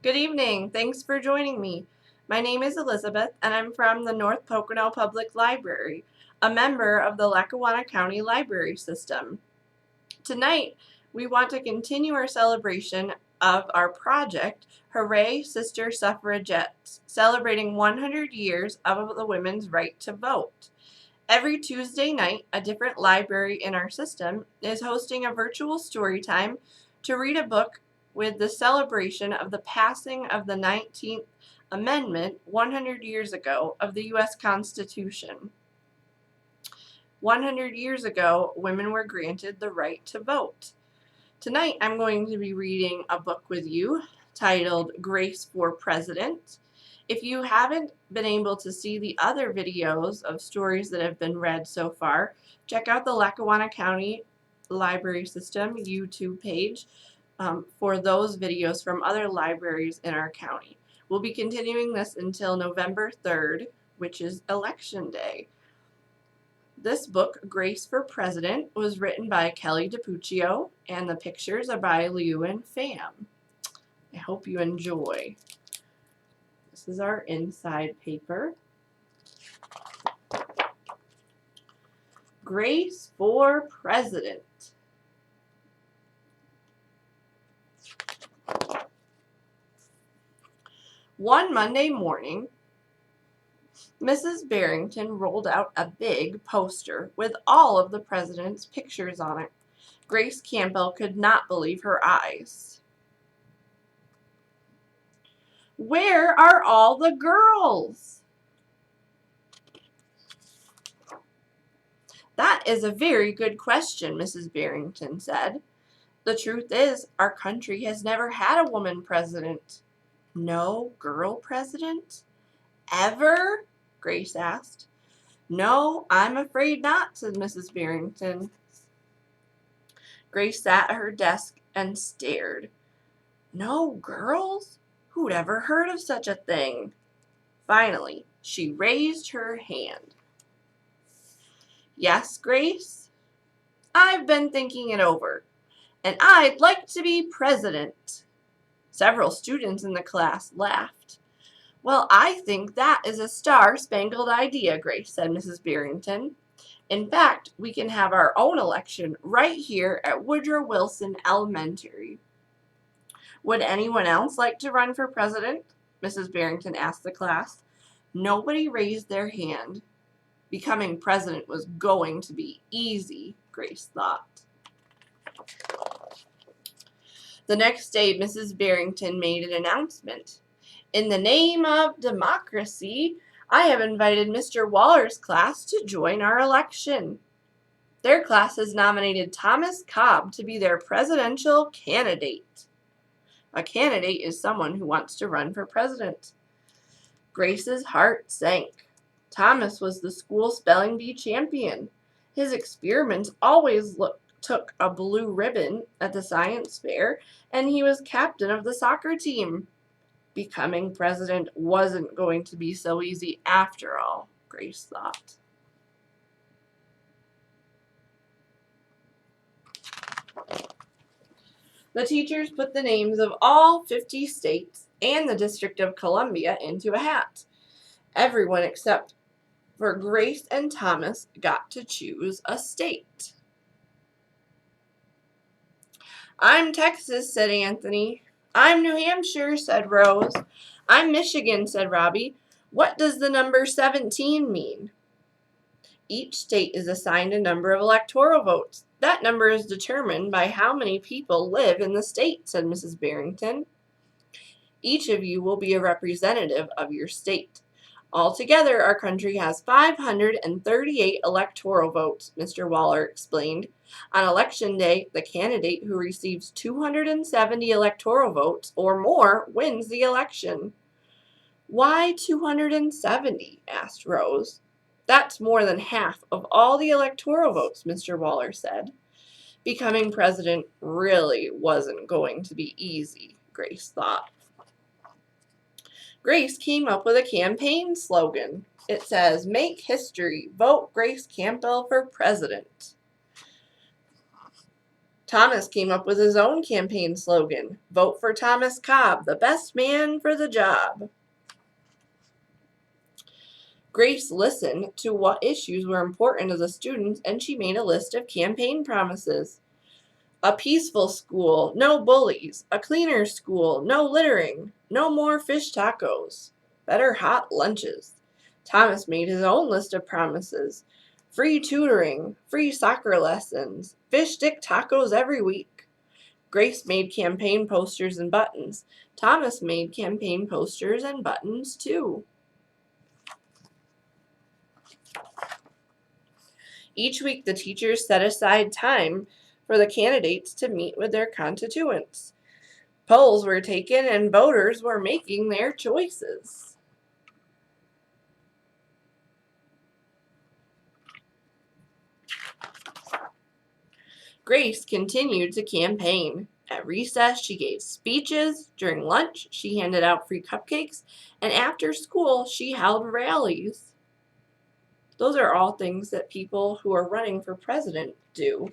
Good evening. Thanks for joining me. My name is Elizabeth, and I'm from the North Pocono Public Library, a member of the Lackawanna County Library System. Tonight, we want to continue our celebration of our project, Hooray, Sister Suffragettes, celebrating 100 years of the women's right to vote. Every Tuesday night, a different library in our system is hosting a virtual story time to read a book with the celebration of the passing of the 19th Amendment 100 years ago of the U.S. Constitution. 100 years ago, women were granted the right to vote. Tonight, I'm going to be reading a book with you titled Grace for President. If you haven't been able to see the other videos of stories that have been read so far, check out the Lackawanna County Library System YouTube page for those videos from other libraries in our county. We'll be continuing this until November 3rd, which is Election Day. This book, Grace for President, was written by DiPucchio, and the pictures are by LeUyen Pham. I hope you enjoy. This is our inside paper. Grace for President. One Monday morning, Mrs. Barrington rolled out a big poster with all of the president's pictures on it. Grace Campbell could not believe her eyes. Where are all the girls? That is a very good question, Mrs. Barrington said. The truth is, our country has never had a woman president. No girl president? Ever? Grace asked. No, I'm afraid not, said Mrs. Barrington. Grace sat at her desk and stared. No girls? Who'd ever heard of such a thing? Finally, she raised her hand. Yes, Grace? I've been thinking it over, and I'd like to be president. Several students in the class laughed. Well, I think that is a star-spangled idea, Grace, said Mrs. Barrington. In fact, we can have our own election right here at Woodrow Wilson Elementary. Would anyone else like to run for president? Mrs. Barrington asked the class. Nobody raised their hand. Becoming president was going to be easy, Grace thought. The next day, Mrs. Barrington made an announcement. In the name of democracy, I have invited Mr. Waller's class to join our election. Their class has nominated Thomas Cobb to be their presidential candidate. A candidate is someone who wants to run for president. Grace's heart sank. Thomas was the school spelling bee champion. His experiments always took a blue ribbon at the science fair, and he was captain of the soccer team. Becoming president wasn't going to be so easy after all, Grace thought. The teachers put the names of all 50 states and the District of Columbia into a hat. Everyone except for Grace and Thomas got to choose a state. I'm Texas, said Anthony. I'm New Hampshire, said Rose. I'm Michigan, said Robbie. What does the number 17 mean? Each state is assigned a number of electoral votes. That number is determined by how many people live in the state, said Mrs. Barrington. Each of you will be a representative of your state. Altogether, our country has 538 electoral votes, Mr. Waller explained. On election day, the candidate who receives 270 electoral votes or more wins the election. Why 270? Asked Rose. That's more than half of all the electoral votes, Mr. Waller said. Becoming president really wasn't going to be easy, Grace thought. Grace came up with a campaign slogan. It says, "Make history, vote Grace Campbell for president." Thomas came up with his own campaign slogan, "Vote for Thomas Cobb, the best man for the job." Grace listened to what issues were important to the students, and she made a list of campaign promises. A peaceful school, no bullies. A cleaner school, no littering. No more fish tacos. Better hot lunches. Thomas made his own list of promises. Free tutoring, free soccer lessons, fish stick tacos every week. Grace made campaign posters and buttons. Thomas made campaign posters and buttons too. Each week, the teachers set aside time for the candidates to meet with their constituents. Polls were taken and voters were making their choices. Grace continued to campaign. At recess, she gave speeches. During lunch, she handed out free cupcakes. And after school, she held rallies. Those are all things that people who are running for president do.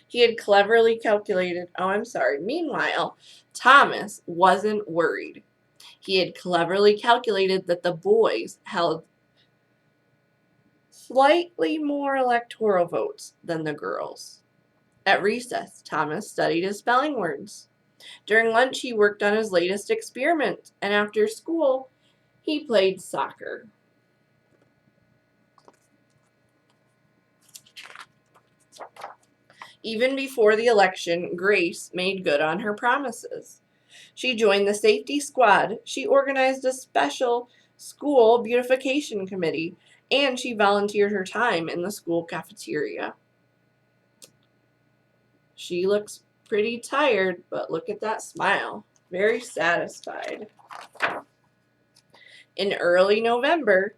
He had cleverly calculated, meanwhile, Thomas wasn't worried. He had cleverly calculated that the boys held slightly more electoral votes than the girls. At recess, Thomas studied his spelling words. During lunch, he worked on his latest experiment, and after school, he played soccer. Even before the election, Grace made good on her promises. She joined the safety squad, she organized a special school beautification committee, and she volunteered her time in the school cafeteria. She looks pretty tired, but look at that smile. Very satisfied. In early November,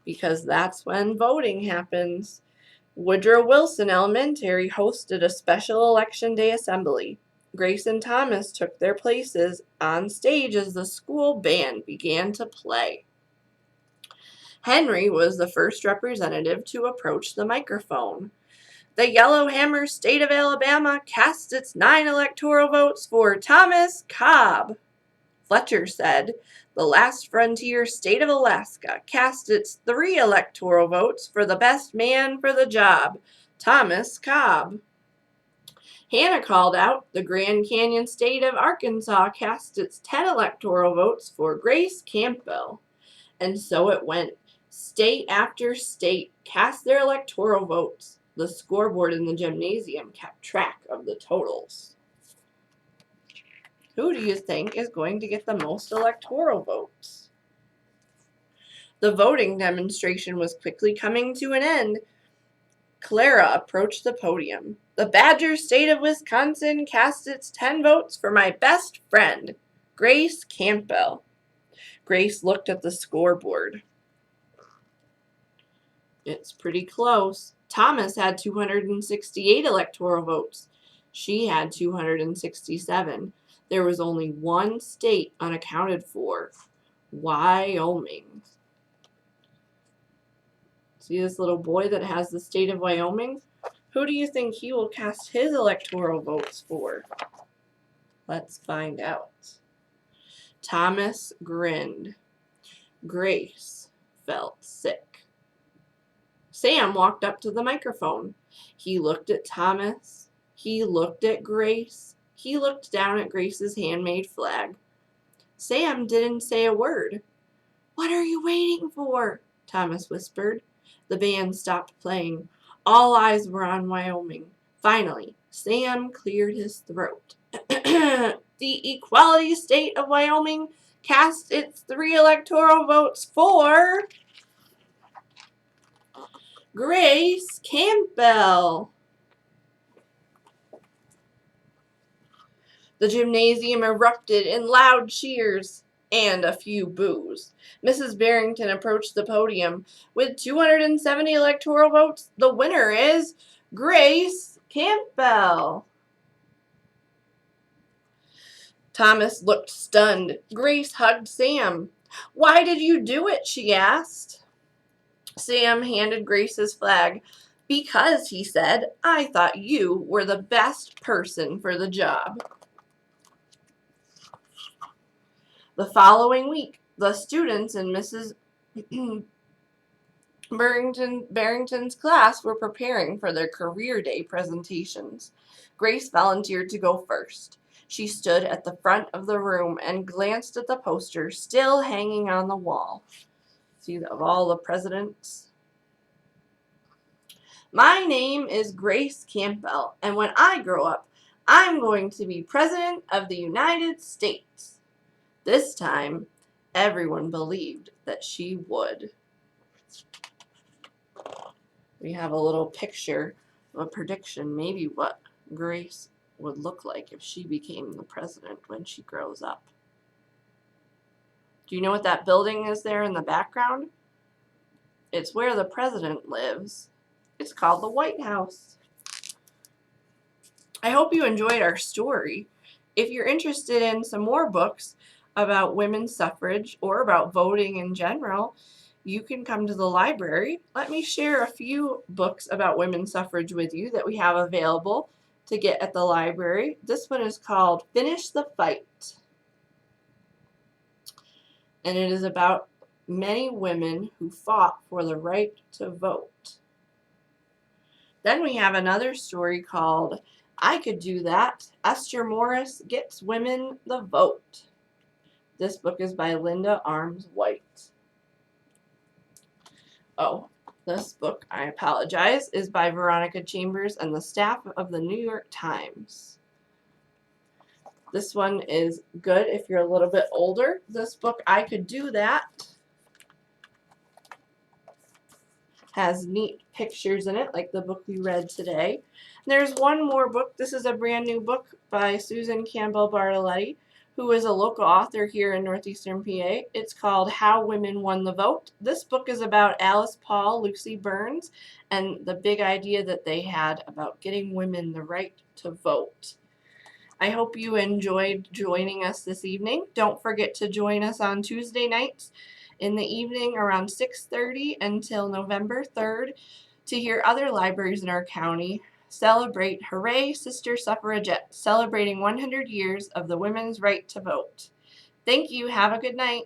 because that's when voting happens, Woodrow Wilson Elementary hosted a special Election Day assembly. Grace and Thomas took their places on stage as the school band began to play. Henry was the first representative to approach the microphone. The Yellowhammer State of Alabama cast its 9 electoral votes for Thomas Cobb. Fletcher said, the last frontier state of Alaska cast its 3 electoral votes for the best man for the job, Thomas Cobb. Hannah called out, the Grand Canyon state of Arkansas cast its 10 electoral votes for Grace Campbell. And so it went. State after state cast their electoral votes. The scoreboard in the gymnasium kept track of the totals. Who do you think is going to get the most electoral votes? The voting demonstration was quickly coming to an end. Clara approached the podium. The Badger State of Wisconsin cast its 10 votes for my best friend, Grace Campbell. Grace looked at the scoreboard. It's pretty close. Thomas had 268 electoral votes. She had 267. There was only one state unaccounted for, Wyoming. See this little boy that has the state of Wyoming? Who do you think he will cast his electoral votes for? Let's find out. Thomas grinned. Grace felt sick. Sam walked up to the microphone. He looked at Thomas. He looked at Grace. He looked down at Grace's handmade flag. Sam didn't say a word. What are you waiting for? Thomas whispered. The band stopped playing. All eyes were on Wyoming. Finally, Sam cleared his throat. The equality state of Wyoming cast its 3 electoral votes for Grace Campbell. The gymnasium erupted in loud cheers and a few boos. Mrs. Barrington approached the podium. With 270 electoral votes, the winner is Grace Campbell. Thomas looked stunned. Grace hugged Sam. Why did you do it? She asked. Sam handed Grace his flag. Because, he said, I thought you were the best person for the job. The following week, the students in Mrs. Barrington's class were preparing for their career day presentations. Grace volunteered to go first. She stood at the front of the room and glanced at the poster still hanging on the wall. See, of all the presidents. My name is Grace Campbell, and when I grow up, I'm going to be President of the United States. This time, everyone believed that she would. We have a little picture of a prediction, maybe what Grace would look like if she became the president when she grows up. Do you know what that building is there in the background? It's where the president lives. It's called the White House. I hope you enjoyed our story. If you're interested in some more books about women's suffrage or about voting in general, you can come to the library. Let me share a few books about women's suffrage with you that we have available to get at the library. This one is called Finish the Fight. And it is about many women who fought for the right to vote. Then we have another story called I Could Do That. Esther Morris Gets Women the Vote. This book is by Linda Arms White. Oh, this book, I apologize, is by Veronica Chambers and the staff of the New York Times. This one is good if you're a little bit older. This book, I Could Do That, has neat pictures in it, like the book we read today. There's one more book. This is a brand new book by Susan Campbell Bartoletti, who is a local author here in northeastern PA. It's called How Women Won the Vote. This book is about Alice Paul, Lucy Burns, and the big idea that they had about getting women the right to vote. I hope you enjoyed joining us this evening. Don't forget to join us on Tuesday nights in the evening around 6:30 until November 3rd to hear other libraries in our county celebrate Hooray, Sister Suffragettes, celebrating 100 years of the women's right to vote. Thank you. Have a good night.